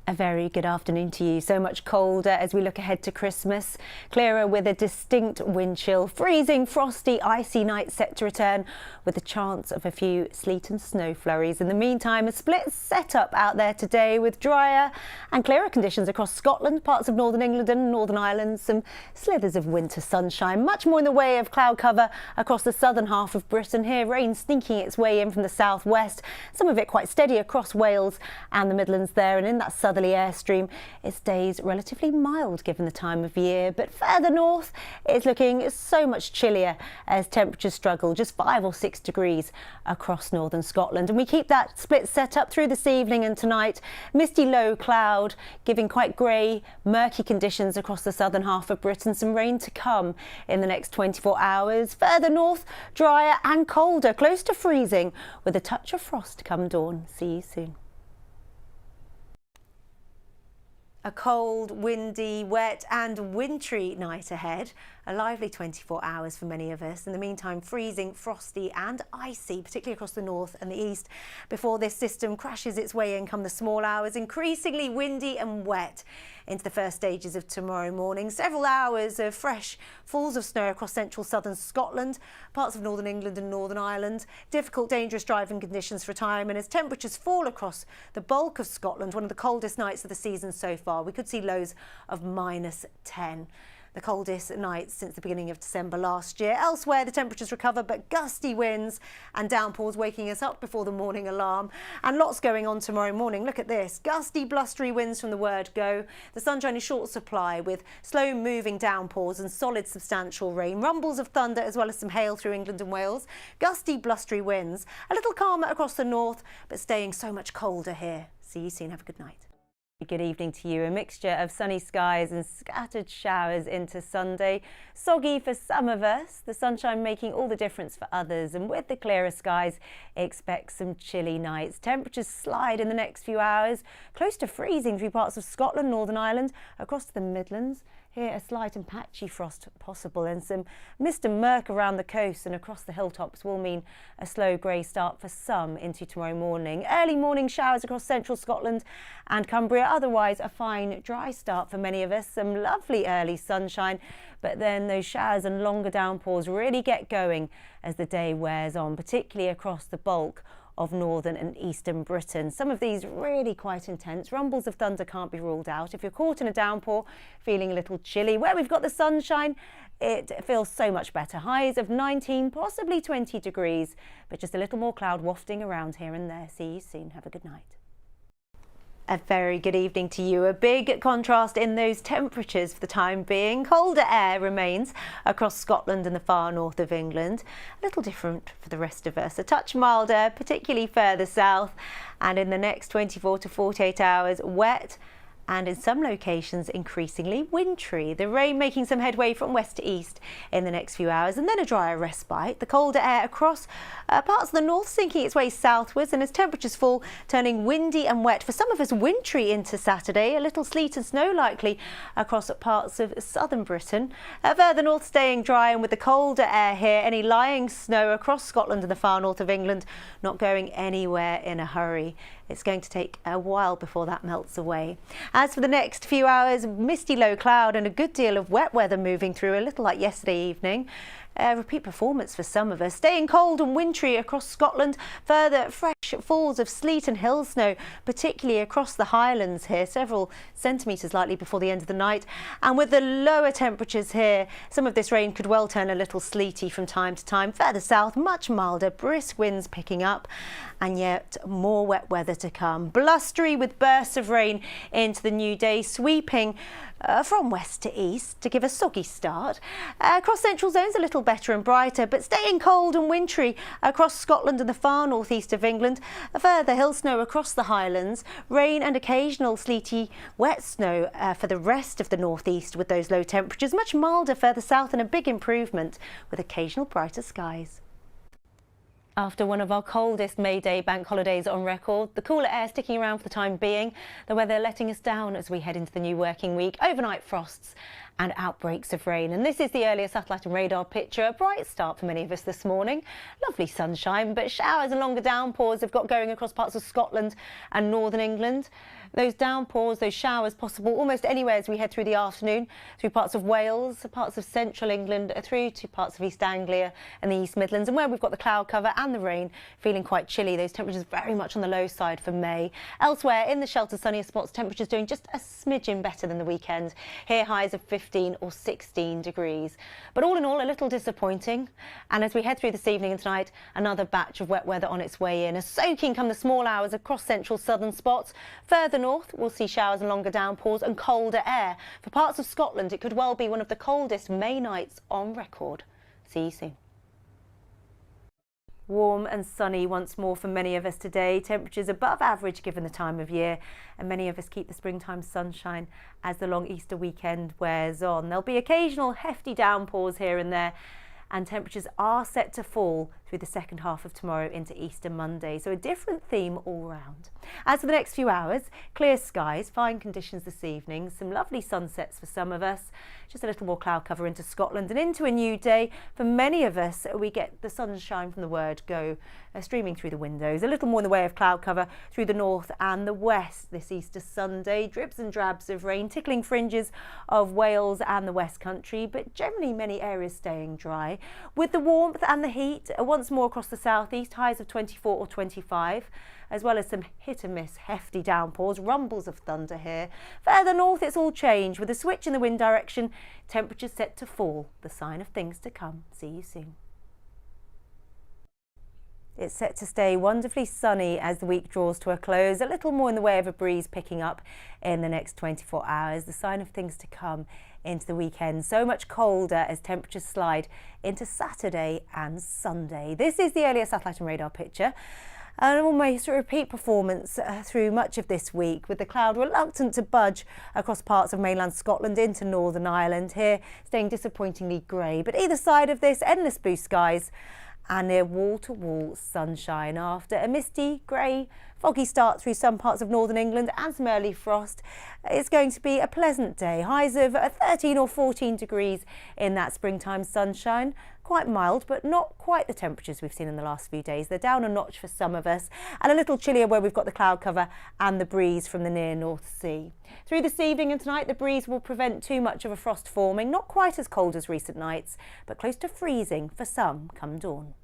A very good afternoon to you. So much colder as we look ahead to Christmas. Clearer with a distinct wind chill. Freezing, frosty, icy nights set to return with the chance of a few sleet and snow flurries. In the meantime, a split setup out there today with drier and clearer conditions across Scotland, parts of northern England and Northern Ireland. Some slithers of winter sunshine. Much more in the way of cloud cover across the southern half of Britain. Here, rain sneaking its way in from the southwest. Some of it quite steady across Wales and the Midlands there. And in that southerly airstream, it stays relatively mild given the time of year, but further north it's looking so much chillier as temperatures struggle, just 5 or 6 degrees across northern Scotland. And we keep that split set up through this evening and tonight. Misty low cloud giving quite grey, murky conditions across the southern half of Britain. Some rain to come in the next 24 hours. Further north, drier and colder, close to freezing with a touch of frost come dawn. See you soon. A cold, windy, wet and wintry night ahead. A lively 24 hours for many of us. In the meantime, freezing, frosty and icy, particularly across the north and the east, before this system crashes its way in come the small hours. Increasingly windy and wet into the first stages of tomorrow morning. Several hours of fresh falls of snow across central southern Scotland, parts of northern England and Northern Ireland. Difficult, dangerous driving conditions for a time, and as temperatures fall across the bulk of Scotland, one of the coldest nights of the season so far. We could see lows of -10. The coldest nights since the beginning of December last year. Elsewhere, the temperatures recover, but gusty winds and downpours waking us up before the morning alarm. And lots going on tomorrow morning. Look at this. Gusty, blustery winds from the word go. The sunshine is short supply with slow-moving downpours and solid, substantial rain. Rumbles of thunder as well as some hail through England and Wales. Gusty, blustery winds. A little calmer across the north, but staying so much colder here. See you soon. Have a good night. Good evening to you. A mixture of sunny skies and scattered showers into Sunday. Soggy for some of us, the sunshine making all the difference for others. And with the clearer skies, expect some chilly nights. Temperatures slide in the next few hours, close to freezing through parts of Scotland, Northern Ireland, across to the Midlands. Here, a slight and patchy frost possible, and some mist and murk around the coast and across the hilltops will mean a slow grey start for some into tomorrow morning. Early morning showers across central Scotland and Cumbria. Otherwise, a fine dry start for many of us. Some lovely early sunshine, but then those showers and longer downpours really get going as the day wears on, particularly across the bulk of northern and eastern Britain. Some of these really quite intense. Rumbles of thunder can't be ruled out. If you're caught in a downpour, feeling a little chilly, where we've got the sunshine, it feels so much better. Highs of 19, possibly 20 degrees, but just a little more cloud wafting around here and there. See you soon. Have a good night. A very good evening to you. A big contrast in those temperatures for the time being. Colder air remains across Scotland and the far north of England. A little different for the rest of us. A touch milder, particularly further south. And in the next 24 to 48 hours, wet and in some locations increasingly wintry. The rain making some headway from west to east in the next few hours, and then a drier respite. The colder air across parts of the north sinking its way southwards, and as temperatures fall, turning windy and wet. For some of us, wintry into Saturday. A little sleet and snow likely across parts of southern Britain. Further north staying dry, and with the colder air here, any lying snow across Scotland and the far north of England not going anywhere in a hurry. It's going to take a while before that melts away. As for the next few hours, misty low cloud and a good deal of wet weather moving through, a little like yesterday evening. Repeat performance for some of us. Staying cold and wintry across Scotland. Further fresh falls of sleet and hill snow, particularly across the Highlands here. Several centimetres likely before the end of the night. And with the lower temperatures here, some of this rain could well turn a little sleety from time to time. Further south, much milder, brisk winds picking up, and yet more wet weather to come. Blustery with bursts of rain into the new day, sweeping from west to east to give a soggy start. Across central zones a little better and brighter, but staying cold and wintry across Scotland and the far northeast of England. Further hill snow across the Highlands. Rain and occasional sleety wet snow for the rest of the northeast with those low temperatures. Much milder further south and a big improvement with occasional brighter skies. After one of our coldest May Day bank holidays on record, the cooler air sticking around for the time being, the weather letting us down as we head into the new working week. Overnight frosts and outbreaks of rain. And this is the earlier satellite and radar picture. A bright start for many of us this morning. Lovely sunshine, but showers and longer downpours have got going across parts of Scotland and northern England. Those downpours, those showers possible almost anywhere as we head through the afternoon, through parts of Wales, parts of central England, through to parts of East Anglia and the East Midlands, and where we've got the cloud cover and the rain, feeling quite chilly. Those temperatures very much on the low side for May. Elsewhere in the sheltered sunnier spots, temperatures doing just a smidgen better than the weekend. Here highs of 15 or 16 degrees. But all in all, a little disappointing. And as we head through this evening and tonight, another batch of wet weather on its way in. A soaking come the small hours across central southern spots. Further north, we'll see showers and longer downpours and colder air. For parts of Scotland, it could well be one of the coldest May nights on record. See you soon. Warm and sunny once more for many of us today. Temperatures above average given the time of year, and many of us keep the springtime sunshine as the long Easter weekend wears on. There'll be occasional hefty downpours here and there, and temperatures are set to fall through the second half of tomorrow into Easter Monday. So a different theme all round. As for the next few hours, clear skies, fine conditions this evening, some lovely sunsets for some of us, just a little more cloud cover into Scotland and into a new day. For many of us, we get the sunshine from the word go streaming through the windows. A little more in the way of cloud cover through the north and the west this Easter Sunday. Dribs and drabs of rain tickling fringes of Wales and the West Country, but generally many areas staying dry. With the warmth and the heat, once more across the southeast, highs of 24 or 25, as well as some hit and miss hefty downpours, rumbles of thunder here. Further north, it's all changed with a switch in the wind direction. Temperatures set to fall, the sign of things to come. See you soon. It's set to stay wonderfully sunny as the week draws to a close. A little more in the way of a breeze picking up in the next 24 hours. The sign of things to come into the weekend. So much colder as temperatures slide into Saturday and Sunday. This is the earlier satellite and radar picture. An almost repeat performance through much of this week, with the cloud reluctant to budge across parts of mainland Scotland into Northern Ireland. Here staying disappointingly grey, but either side of this, endless blue skies and near wall-to-wall sunshine. After a misty, grey, foggy start through some parts of northern England and some early frost, it's going to be a pleasant day. Highs of 13 or 14 degrees in that springtime sunshine. Quite mild, but not quite the temperatures we've seen in the last few days. They're down a notch for some of us, and a little chillier where we've got the cloud cover and the breeze from the near North Sea. Through this evening and tonight, the breeze will prevent too much of a frost forming. Not quite as cold as recent nights, but close to freezing for some come dawn.